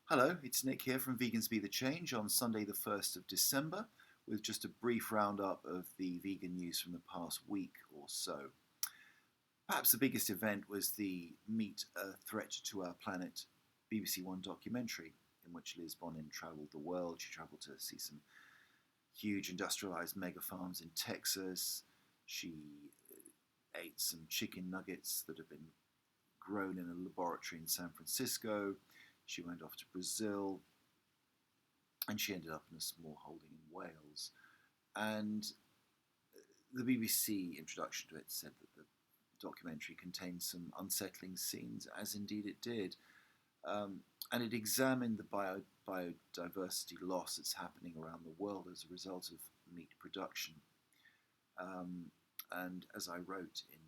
Hello, it's Nick here from Vegans Be the Change on Sunday, the 1st of December, with just a brief roundup of the vegan news from the past week or so. Perhaps the biggest event was the Meat a Threat to Our Planet BBC One documentary, in which Liz Bonin travelled the world. She travelled to see some huge industrialised mega farms in Texas. She ate some chicken nuggets that had been grown in a laboratory in San Francisco. She went off to Brazil, and she ended up in a small holding in Wales. And the BBC introduction to it said that the documentary contained some unsettling scenes, as indeed it did. And it examined the biodiversity loss that's happening around the world as a result of meat production. And as I wrote in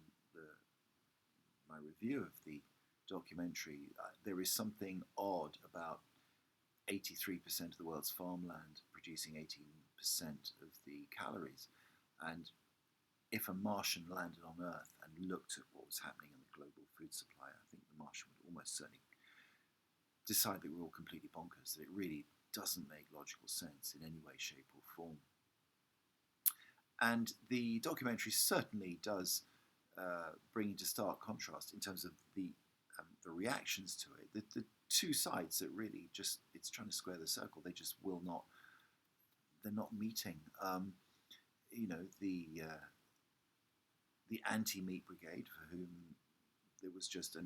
my review of the documentary, there is something odd about 83% of the world's farmland producing 18% of the calories. And if a Martian landed on Earth and looked at what was happening in the global food supply, I think the Martian would almost certainly decide that we're all completely bonkers, that it really doesn't make logical sense in any way, shape or form. And the documentary certainly does bring into stark contrast in terms of the reactions to it. The two sides that really just, it's trying to square the circle, they just will not, they're not meeting. The anti-meat brigade, for whom there was just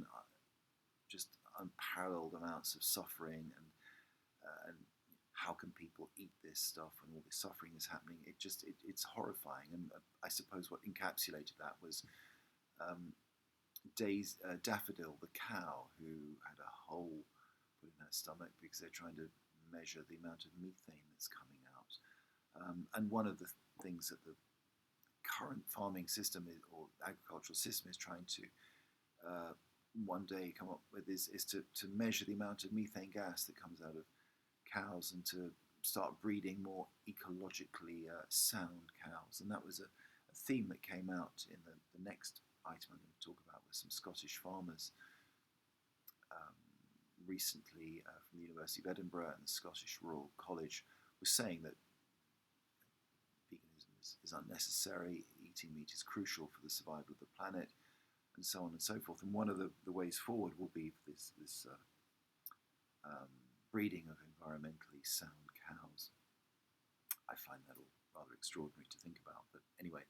unparalleled amounts of suffering, and how can people eat this stuff when all this suffering is happening? It's horrifying. And I suppose what encapsulated that was Daffodil, the cow, who had a hole put in her stomach because they're trying to measure the amount of methane that's coming out. And one of the things that the current farming system or agricultural system is trying to one day come up with is to measure the amount of methane gas that comes out of cows and to start breeding more ecologically sound cows. And that was a theme that came out in the next item I'm going to talk about with some Scottish farmers recently from the University of Edinburgh and the Scottish Royal College was saying that veganism is unnecessary, eating meat is crucial for the survival of the planet, and so on and so forth. And one of the ways forward will be for this breeding of environmentally sound cows. I find that all rather extraordinary to think about, but anyway.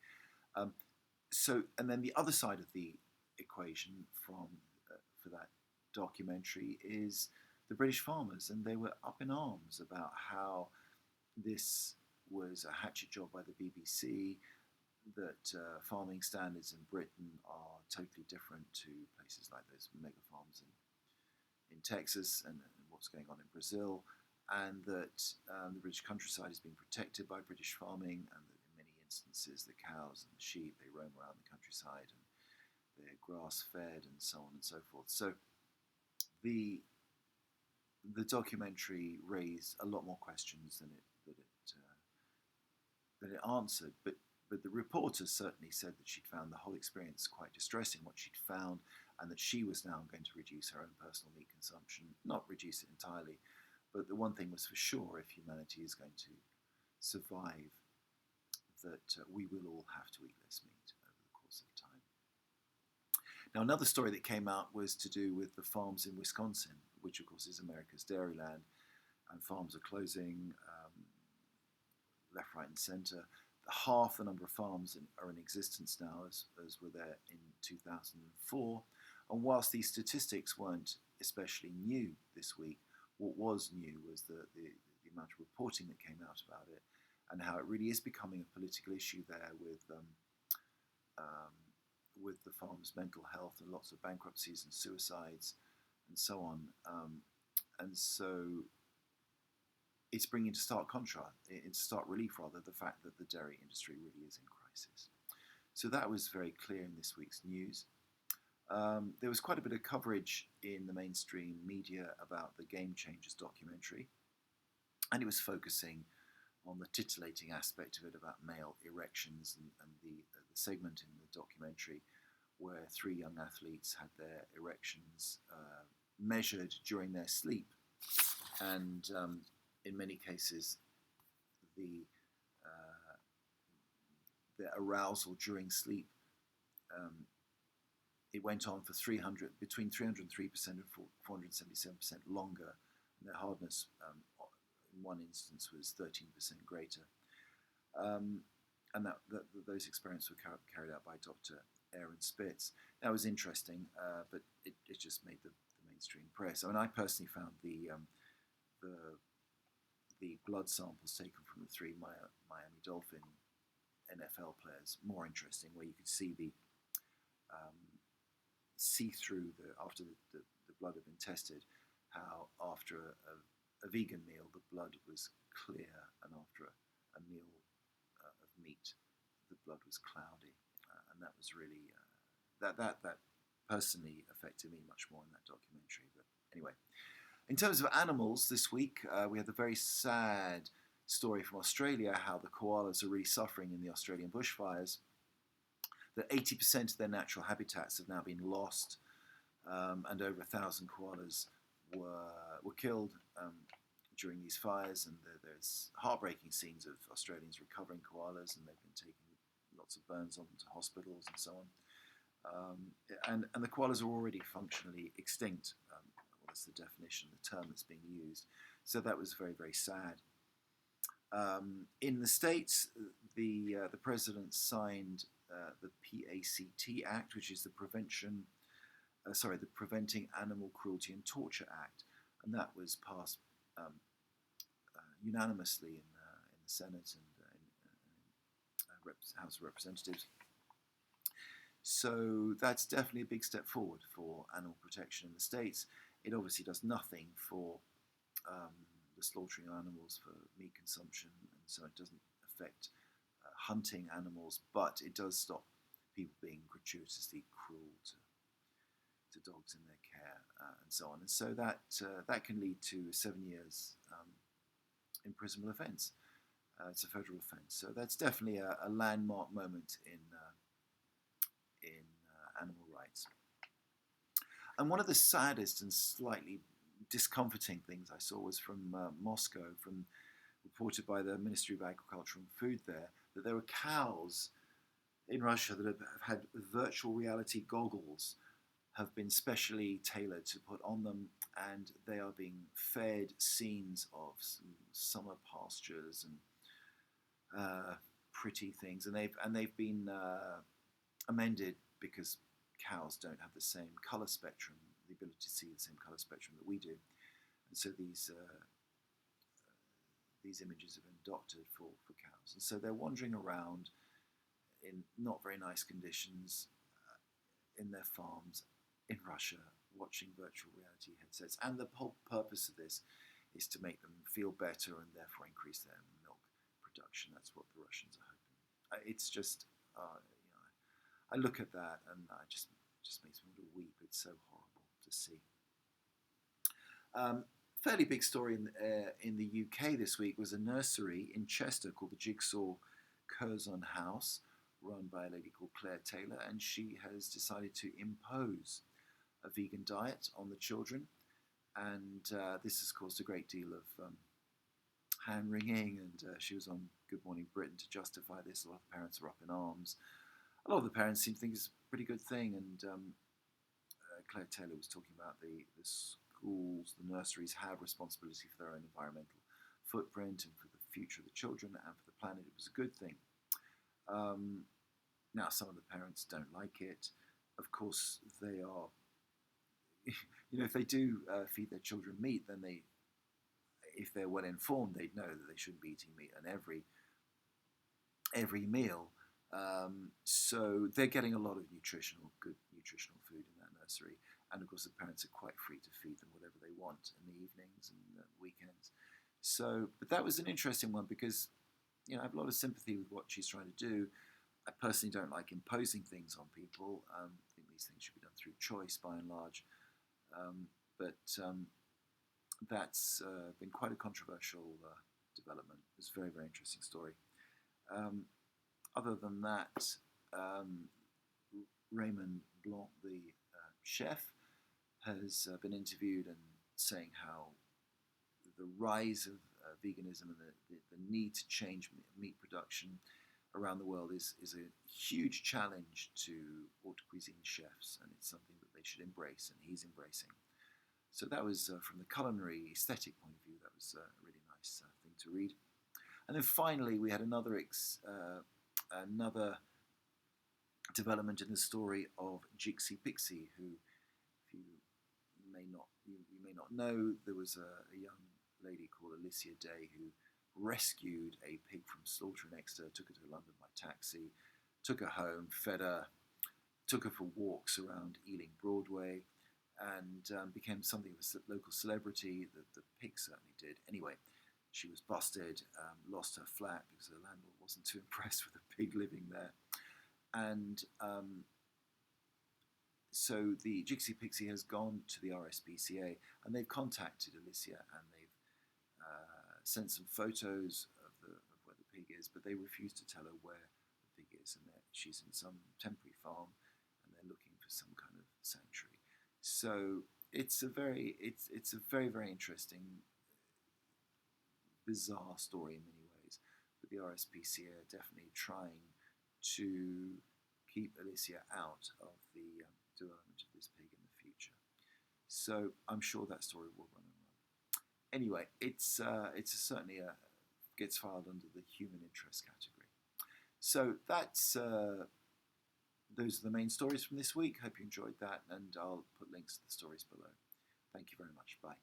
And then the other side of the equation for that documentary is the British farmers, and they were up in arms about how this was a hatchet job by the BBC, that farming standards in Britain are totally different to places like those mega farms in Texas and what's going on in Brazil, and that the British countryside is being protected by British farming, and that in many instances the cows and the sheep, they roam around the countryside and they're grass fed and so on and so forth. So the documentary raised a lot more questions than it answered, but the reporter certainly said that she'd found the whole experience quite distressing, what she'd found, and that she was now going to reduce her own personal meat consumption, not reduce it entirely, but the one thing was for sure, if humanity is going to survive, that we will all have to eat less meat over the course of time. Now, another story that came out was to do with the farms in Wisconsin, which of course is America's dairyland, and farms are closing left, right and centre. Half the number of farms are in existence now as were there in 2004. And whilst these statistics weren't especially new this week, what was new was the amount of reporting that came out about it, and how it really is becoming a political issue there with the farmers' mental health and lots of bankruptcies and suicides and so on. And so it's bringing into stark contrast, into stark relief rather, the fact that the dairy industry really is in crisis. So that was very clear in this week's news. There was quite a bit of coverage in the mainstream media about the Game Changers documentary, and it was focusing on the titillating aspect of it about male erections, and the segment in the documentary where 3 young athletes had their erections measured during their sleep. and in many cases, the the arousal during sleep, um, it went on for between 303% and 477% longer, and their hardness in one instance was 13% greater. Um, and those experiments were carried out by Dr. Aaron Spitz. That was interesting, but it just made the mainstream press. I mean, I personally found the blood samples taken from the three Miami Dolphin NFL players more interesting, where you could see see through after the blood had been tested, how after a vegan meal the blood was clear, and after a meal of meat the blood was cloudy, and that was really that personally affected me much more in that documentary. But anyway, in terms of animals, this week we had the very sad story from Australia, how the koalas are really suffering in the Australian bushfires. That 80% of their natural habitats have now been lost, and over 1,000 koalas were killed during these fires. And there's heartbreaking scenes of Australians recovering koalas, and they've been taking lots of burns on them to hospitals and so on. And the koalas are already functionally extinct. Well, that's the definition, the term that's being used. So that was very, very sad. In the States, the president signed the PACT Act, which is the Preventing Animal Cruelty and Torture Act, and that was passed unanimously in the Senate and House of Representatives. So that's definitely a big step forward for animal protection in the States. It obviously does nothing for the slaughtering of animals for meat consumption, and so it doesn't affect hunting animals, but it does stop people being gratuitously cruel to dogs in their care, and so on. And so that can lead to a 7 years imprisonment offence. It's a federal offence, so that's definitely a landmark moment in animal rights. And one of the saddest and slightly discomforting things I saw was from Moscow, reported by the Ministry of Agriculture and Food that there were cows in Russia that have had virtual reality goggles, have been specially tailored to put on them, and they are being fed scenes of some summer pastures and pretty things, and they've been amended because cows don't have the same colour spectrum, the ability to see the same colour spectrum that we do, and so these images have been doctored for cows, and so they're wandering around in not very nice conditions in their farms in Russia, watching virtual reality headsets. And the whole purpose of this is to make them feel better and therefore increase their milk production. That's what the Russians are hoping. It's just, I look at that and it just makes me want to weep. It's so horrible to see. Fairly big story in the UK this week was a nursery in Chester called the Jigsaw Curzon House, run by a lady called Claire Taylor, and she has decided to impose a vegan diet on the children, and this has caused a great deal of hand-wringing, and she was on Good Morning Britain to justify this. A lot of parents are up in arms. A lot of the parents seem to think it's a pretty good thing, and Claire Taylor was talking about the schools, the nurseries have responsibility for their own environmental footprint and for the future of the children and for the planet. It was a good thing. Now, some of the parents don't like it. Of course, they are, if they do feed their children meat, then if they're well informed, they'd know that they shouldn't be eating meat on every meal. So they're getting a lot of good nutritional food in that nursery. And of course, the parents are quite free to feed them whatever they want in the evenings and the weekends. So, but that was an interesting one because, I have a lot of sympathy with what she's trying to do. I personally don't like imposing things on people. I think these things should be done through choice by and large. But that's been quite a controversial development. It's a very, very interesting story. Other than that, Raymond Blanc, the chef, has been interviewed and saying how the rise of veganism and the need to change meat production around the world is a huge challenge to haute cuisine chefs, and it's something that they should embrace, and he's embracing. So that was, from the culinary aesthetic point of view, that was a really nice thing to read. And then finally, we had another development in the story of Jixie Pixie, who, if you may not know, there was a young lady called Alicia Day who rescued a pig from slaughter in Exeter, took her to London by taxi, took her home, fed her, took her for walks around Ealing Broadway, and became something of a local celebrity. The pig certainly did. Anyway, she was busted, lost her flat because her landlord wasn't too impressed with the pig living there. And so the Jixie Pixie has gone to the RSPCA, and they've contacted Alicia, and they've sent some photos of where the pig is, but they refuse to tell her where the pig is, and that she's in some temporary farm, and they're looking for some kind of sanctuary. So it's a very very interesting, bizarre story in many ways. But the RSPCA are definitely trying to keep Alicia out of the development of this pig in the future. So I'm sure that story will run and run. Anyway, it's certainly gets filed under the human interest category. So that's those are the main stories from this week. Hope you enjoyed that, and I'll put links to the stories below. Thank you very much. Bye.